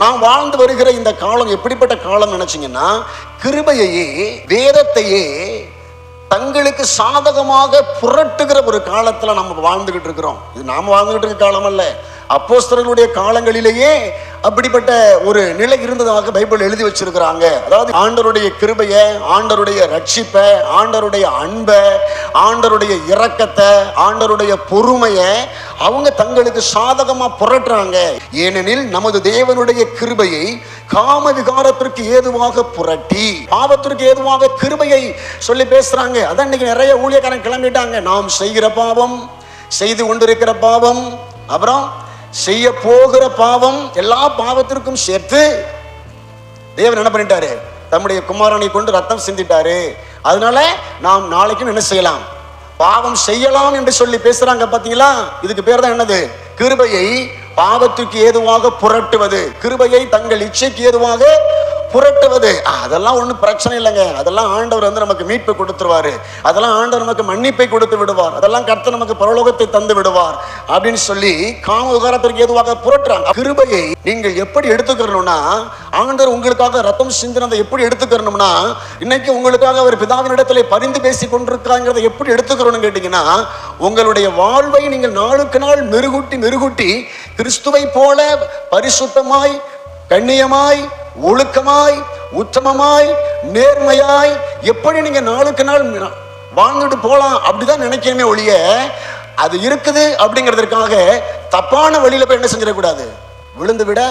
நாம் வாழ்ந்து வருகிற இந்த காலம் எப்படிப்பட்ட காலம் நினைச்சீங்கன்னா, கிருபையையே வேதத்தையே தங்களுக்கு சாதகமாக புரட்டுகிற ஒரு காலத்துல நம்ம வாழ்ந்துகிட்டு இருக்கிறோம். இது நாம வாழ்ந்துகிட்டு இருக்க காலம் அல்ல. அப்போஸ்தலர்களுடைய காலங்களிலேயே அப்படிப்பட்ட ஒரு நிலை இருந்ததாக பைபிள் எழுதி வச்சிருக்கிறாங்க. அதாவது ஆண்டவருடைய கிருபையை, ஆண்டவருடைய ரட்சிப்பை, ஆண்டவருடைய அன்பை, ஆண்டவருடைய இரக்கத்தை, ஆண்டவருடைய பொறுமையை அவங்க தங்களுக்கு சாதகமா புரட்டுறாங்க. ஏனெனில் நமது தேவனுடைய கிருபையை காம விகாரத்திற்கு ஏதுவாக புரட்டி பாவத்திற்கு ஏதுவாக கிருபையை சொல்லி பேசுறாங்க. அதான் இன்னைக்கு நிறைய ஊழியக்காரன் கிளம்பிட்டாங்க. நாம் செய்கிற பாவம், செய்து கொண்டிருக்கிற பாவம், அப்புறம் செய்ய போகிற பாவம், எல்லா பாவத்திற்கும் சேர்த்து தேவன் என்ன பண்ணிட்டாரு? தம்முடைய குமாரனை கொண்டு ரத்தம் சிந்திட்டாரு. அதனால நாம் நாளைக்கு என்ன செய்யலாம்? பாவம் செய்யலாம் என்று சொல்லி பேசுறாங்க. பாத்தீங்களா? இதுக்கு பேர் தான் என்னது? கிருபையை பாவத்துக்கு ஏதுவாக புரட்டுவது, கிருபையை தங்கள் இச்சைக்கு ஏதுவாக புரட்டுவது. அதெல்லாம் ஒன்றும் பிரச்சனை இல்லைங்க. அதெல்லாம் ஆண்டவர் நமக்கு மீட்பை கொடுத்துருவாரு. அதெல்லாம் ஆண்டவர் நமக்கு மன்னிப்பை கொடுத்து விடுவார். அதெல்லாம் கர்த்தர் நமக்கு பரலோகத்தை தந்து விடுவார் அப்படின்னு சொல்லி காம விகாரத்திற்கு ஏதுவாக புரட்டுறாங்க. கிருபையை நீங்கள் எப்படி எடுத்துக்கணும்னா, ஆண்டவர் உங்களுக்காக ரத்தம் சிந்தினதை எப்படி எடுத்துக்கணும்னா, இன்னைக்கு உங்களுக்காக ஒரு பிதாவின் இடத்துல பரிந்து பேசி கொண்டிருக்காங்கிறத எப்படி எடுத்துக்கணும்னு கேட்டீங்கன்னா, உங்களுடைய வாழ்வை நீங்கள் நாளுக்கு நாள் மெருகூட்டி கிறிஸ்துவை போல பரிசுத்தமாய், கண்ணியமாய், ஒழுக்கமாய், உத்தமமாய், நேர்மையாய் எப்படி நீங்க நாளுக்கு நாள் வாழ்ந்துட்டு போலாம் அப்படிதான் நினைக்கணுமே ஒழிய, அது இருக்குது அப்படிங்கிறதுக்காக தப்பான வழியில போய் என்ன செஞ்சிடக்கூடாது, விழுந்து விட